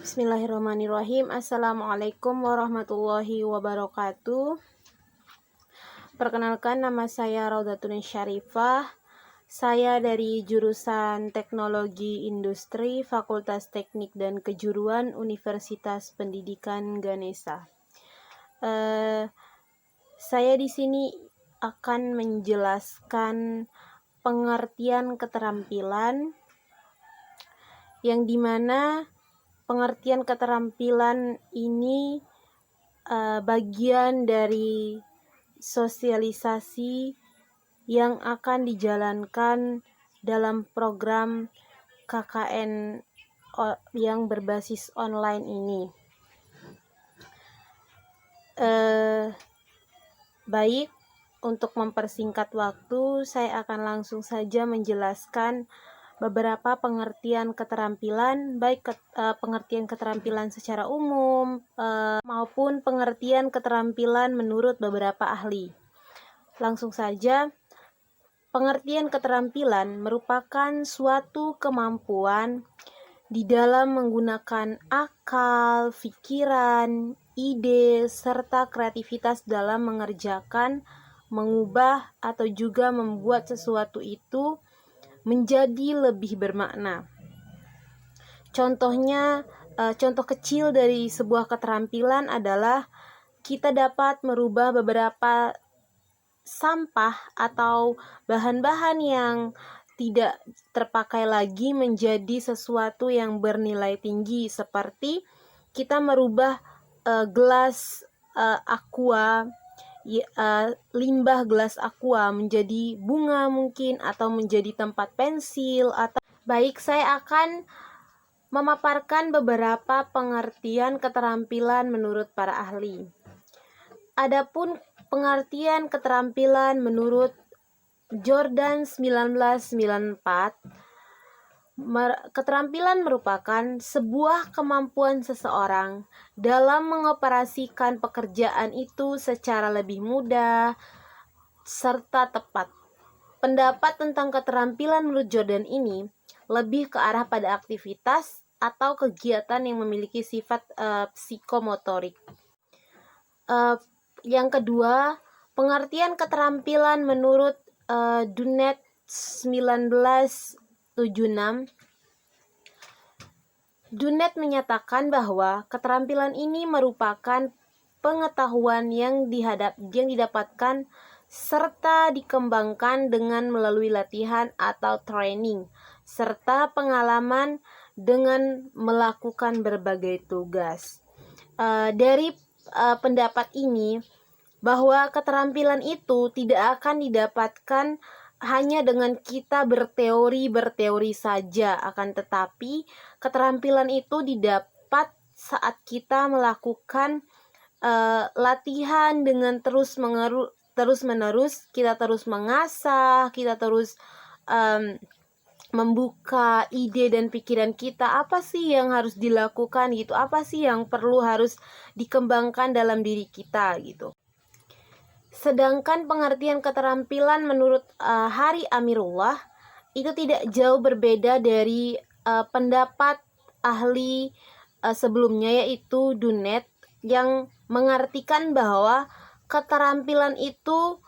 Bismillahirrahmanirrahim. Assalamualaikum warahmatullahi wabarakatuh. Perkenalkan, nama saya Raudatun Syarifah. Saya dari jurusan Teknologi Industri, Fakultas Teknik dan Kejuruan Universitas Pendidikan Ganesha. Saya di sini akan menjelaskan pengertian keterampilan, yang dimana pengertian keterampilan ini bagian dari sosialisasi yang akan dijalankan dalam program KKN yang berbasis online ini. Baik, untuk mempersingkat waktu, saya akan langsung saja menjelaskan beberapa pengertian keterampilan, baik pengertian keterampilan secara umum maupun pengertian keterampilan menurut beberapa ahli. Langsung saja, pengertian keterampilan merupakan suatu kemampuan di dalam menggunakan akal, pikiran, ide, serta kreativitas dalam mengerjakan, mengubah, atau juga membuat sesuatu itu menjadi lebih bermakna. Contoh kecil dari sebuah keterampilan adalah kita dapat merubah beberapa sampah atau bahan-bahan yang tidak terpakai lagi menjadi sesuatu yang bernilai tinggi, seperti kita merubah gelas aqua, limbah gelas aqua menjadi bunga mungkin, atau menjadi tempat pensil. Baik, saya akan memaparkan beberapa pengertian keterampilan menurut para ahli. Adapun pengertian keterampilan menurut Jordan 1994, keterampilan merupakan sebuah kemampuan seseorang dalam mengoperasikan pekerjaan itu secara lebih mudah serta tepat. Pendapat tentang keterampilan menurut Jordan ini lebih ke arah pada aktivitas atau kegiatan yang memiliki sifat psikomotorik. Yang kedua, pengertian keterampilan menurut Dunet 1976. Dunet menyatakan bahwa keterampilan ini merupakan pengetahuan yang didapatkan serta dikembangkan dengan melalui latihan atau training, serta pengalaman dengan melakukan berbagai tugas. Dari pendapat ini, bahwa keterampilan itu tidak akan didapatkan hanya dengan kita berteori saja, akan tetapi keterampilan itu didapat saat kita melakukan latihan dengan terus-menerus, kita terus mengasah, kita terus membuka ide dan pikiran kita, apa sih yang harus dilakukan gitu, apa sih yang perlu harus dikembangkan dalam diri kita gitu. Sedangkan pengertian keterampilan menurut Hari Amirullah itu tidak jauh berbeda dari pendapat ahli sebelumnya, yaitu Dunet, yang mengartikan bahwa keterampilan itu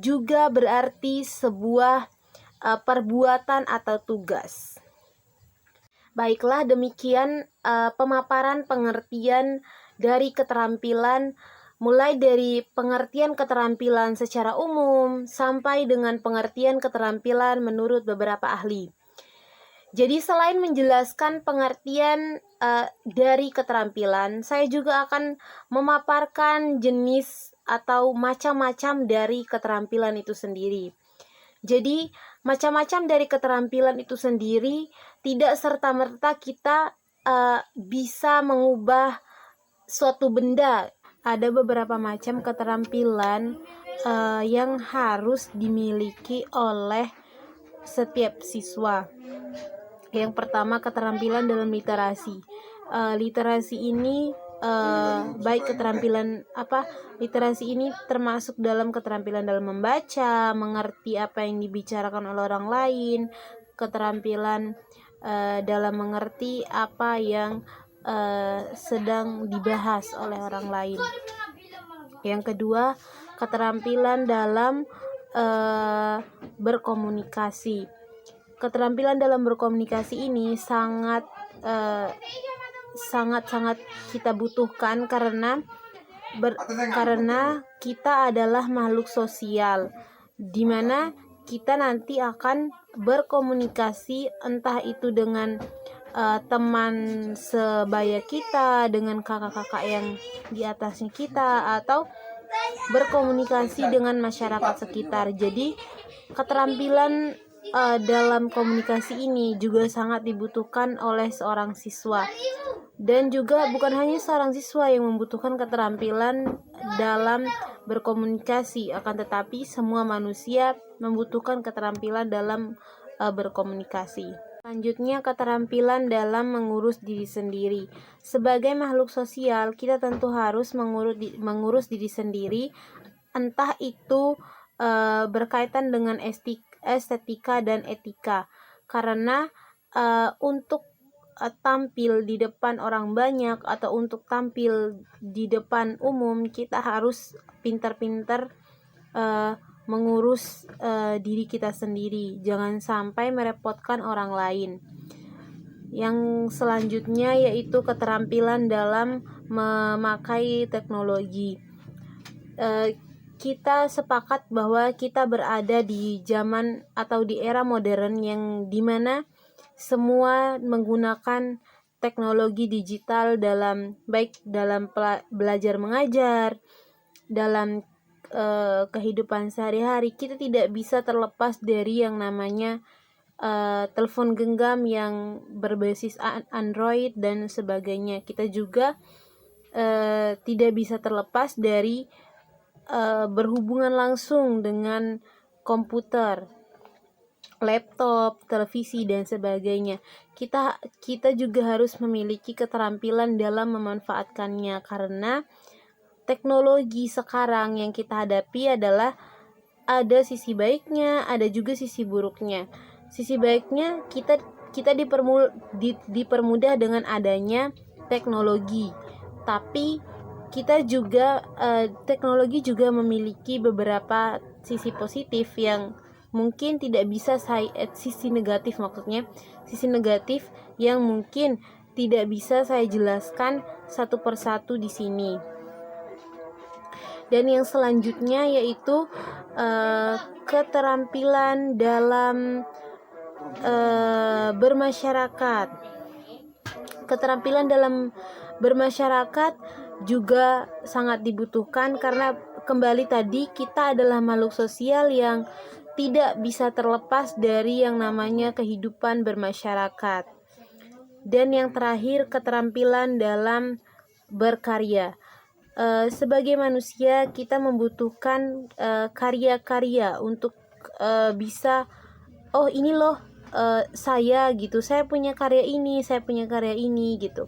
juga berarti sebuah perbuatan atau tugas. Baiklah, demikian pemaparan pengertian dari keterampilan, mulai dari pengertian keterampilan secara umum sampai dengan pengertian keterampilan menurut beberapa ahli. Jadi selain menjelaskan pengertian dari keterampilan, saya juga akan memaparkan jenis atau macam-macam dari keterampilan itu sendiri. Jadi macam-macam dari keterampilan itu sendiri tidak serta-merta kita bisa mengubah suatu benda. Ada beberapa macam keterampilan yang harus dimiliki oleh setiap siswa. Yang pertama, keterampilan dalam literasi. Literasi ini baik keterampilan literasi ini termasuk dalam keterampilan dalam membaca, mengerti apa yang dibicarakan oleh orang lain, keterampilan dalam mengerti apa yang sedang dibahas oleh orang lain. Yang kedua, keterampilan dalam berkomunikasi. Keterampilan dalam berkomunikasi ini sangat kita butuhkan karena kita adalah makhluk sosial, di mana kita nanti akan berkomunikasi entah itu dengan teman sebaya kita, dengan kakak-kakak yang di atasnya kita, atau berkomunikasi dengan masyarakat sekitar. Jadi keterampilan dalam komunikasi ini juga sangat dibutuhkan oleh seorang siswa. Dan juga bukan hanya seorang siswa yang membutuhkan keterampilan dalam berkomunikasi, akan tetapi semua manusia membutuhkan keterampilan dalam berkomunikasi. Selanjutnya, keterampilan dalam mengurus diri sendiri. Sebagai makhluk sosial, kita tentu harus mengurus diri sendiri, entah itu berkaitan dengan estetika dan etika. Karena untuk tampil di depan orang banyak atau untuk tampil di depan umum, kita harus pintar-pintar mengurus diri kita sendiri, jangan sampai merepotkan orang lain. Yang selanjutnya yaitu keterampilan dalam memakai teknologi. Kita sepakat bahwa kita berada di zaman atau di era modern yang dimana semua menggunakan teknologi digital baik dalam belajar mengajar, dalam kehidupan sehari-hari. Kita tidak bisa terlepas dari yang namanya telepon genggam yang berbasis Android dan sebagainya. Kita juga tidak bisa terlepas dari berhubungan langsung dengan komputer, laptop, televisi dan sebagainya. Kita juga harus memiliki keterampilan dalam memanfaatkannya, karena teknologi sekarang yang kita hadapi adalah ada sisi baiknya, ada juga sisi buruknya. Sisi baiknya kita dipermudah dengan adanya teknologi, tapi kita juga teknologi juga memiliki beberapa sisi positif yang mungkin tidak bisa sisi negatif yang mungkin tidak bisa saya jelaskan satu persatu di sini. Dan yang selanjutnya yaitu keterampilan dalam bermasyarakat. Keterampilan dalam bermasyarakat juga sangat dibutuhkan karena kembali tadi kita adalah makhluk sosial yang tidak bisa terlepas dari yang namanya kehidupan bermasyarakat. Dan yang terakhir, keterampilan dalam berkarya. Sebagai manusia kita membutuhkan karya-karya untuk bisa ini loh saya punya karya ini gitu.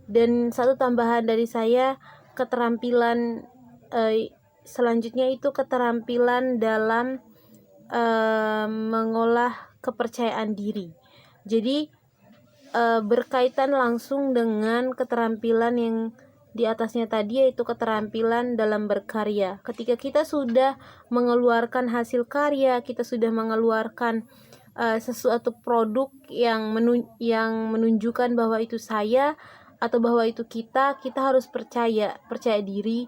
Dan satu tambahan dari saya, keterampilan selanjutnya itu keterampilan dalam mengolah kepercayaan diri. Jadi berkaitan langsung dengan keterampilan yang di atasnya tadi, yaitu keterampilan dalam berkarya. Ketika kita sudah mengeluarkan hasil karya, kita sudah mengeluarkan sesuatu produk yang menunjukkan bahwa itu saya atau bahwa itu kita harus percaya diri.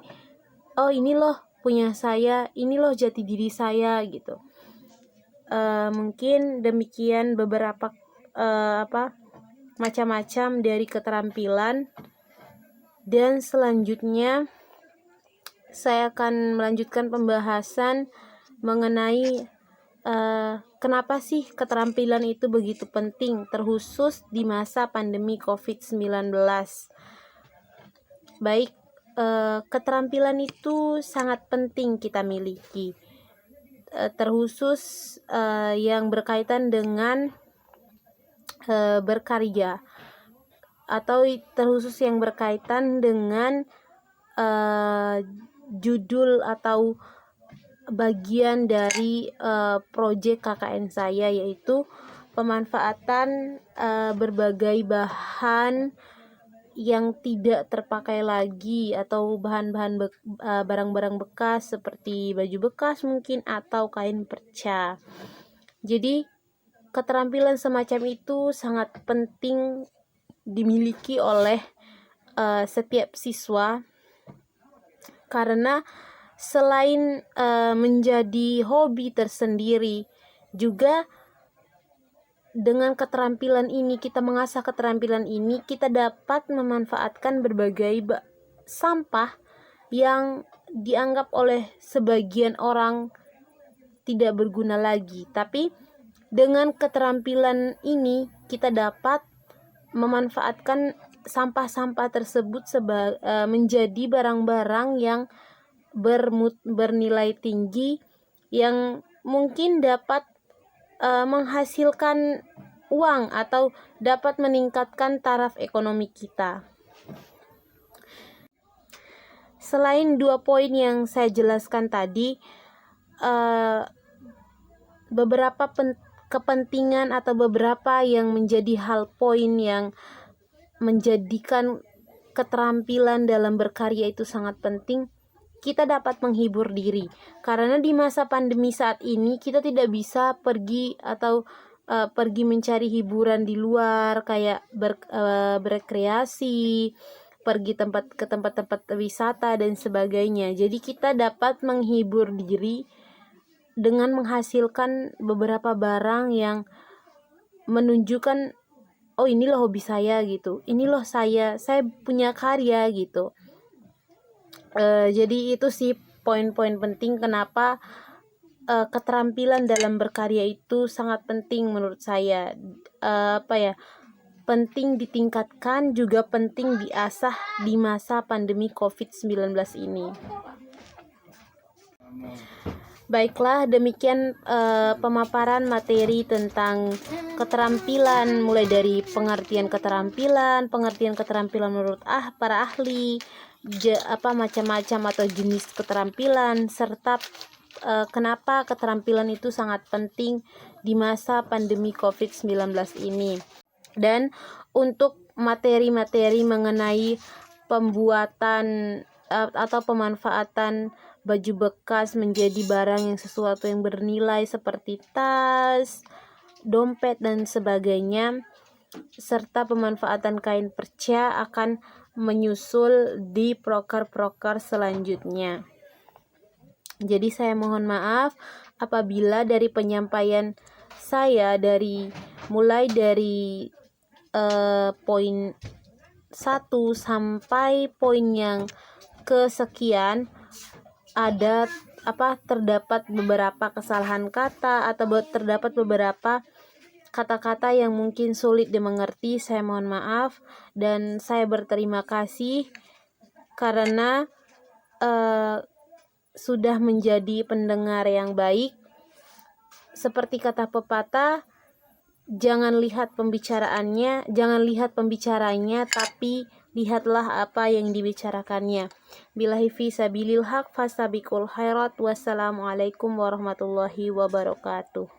Oh, ini loh punya saya, ini loh jati diri saya gitu. Mungkin demikian beberapa macam-macam dari keterampilan. Dan selanjutnya saya akan melanjutkan pembahasan mengenai kenapa sih keterampilan itu begitu penting, terkhusus di masa pandemi COVID-19. Baik, keterampilan itu sangat penting kita miliki, terkhusus yang berkaitan dengan berkarya, atau terkhusus yang berkaitan dengan judul atau bagian dari proyek KKN saya, yaitu pemanfaatan berbagai bahan yang tidak terpakai lagi atau bahan-bahan barang-barang bekas seperti baju bekas mungkin atau kain perca. Jadi keterampilan semacam itu sangat penting dimiliki oleh setiap siswa, karena selain menjadi hobi tersendiri, juga dengan keterampilan ini, kita mengasah keterampilan ini, kita dapat memanfaatkan berbagai sampah yang dianggap oleh sebagian orang tidak berguna lagi. Tapi dengan keterampilan ini, kita dapat memanfaatkan sampah-sampah tersebut menjadi barang-barang yang bernilai tinggi, yang mungkin dapat menghasilkan uang atau dapat meningkatkan taraf ekonomi kita. Selain 2 poin yang saya jelaskan tadi, beberapa kepentingan atau beberapa yang menjadi hal poin yang menjadikan keterampilan dalam berkarya itu sangat penting. Kita dapat menghibur diri, karena di masa pandemi saat ini kita tidak bisa pergi atau pergi mencari hiburan di luar, kayak berekreasi, pergi ke tempat-tempat wisata dan sebagainya. Jadi kita dapat menghibur diri dengan menghasilkan beberapa barang yang menunjukkan, oh ini loh hobi saya gitu, ini loh saya punya karya gitu. Jadi itu sih poin-poin penting kenapa keterampilan dalam berkarya itu sangat penting menurut saya. Penting ditingkatkan, juga penting diasah di masa pandemi COVID-19 ini. Baiklah, demikian pemaparan materi tentang keterampilan, mulai dari pengertian keterampilan menurut para ahli, macam-macam atau jenis keterampilan, serta kenapa keterampilan itu sangat penting di masa pandemi COVID-19 ini. Dan untuk materi-materi mengenai pembuatan atau pemanfaatan baju bekas menjadi barang yang sesuatu yang bernilai seperti tas, dompet dan sebagainya, serta pemanfaatan kain perca akan menyusul di proker-proker selanjutnya. Jadi saya mohon maaf apabila dari penyampaian saya mulai dari poin 1 sampai poin yang kesekian terdapat beberapa kesalahan kata atau terdapat beberapa kata-kata yang mungkin sulit dimengerti. Saya mohon maaf dan saya berterima kasih karena sudah menjadi pendengar yang baik. Seperti kata pepatah, jangan lihat pembicaranya, tapi lihatlah apa yang dibicarakannya. Billahi fi sabilil haq fasabiqul khairat. Wassalamualaikum warahmatullahi wabarakatuh.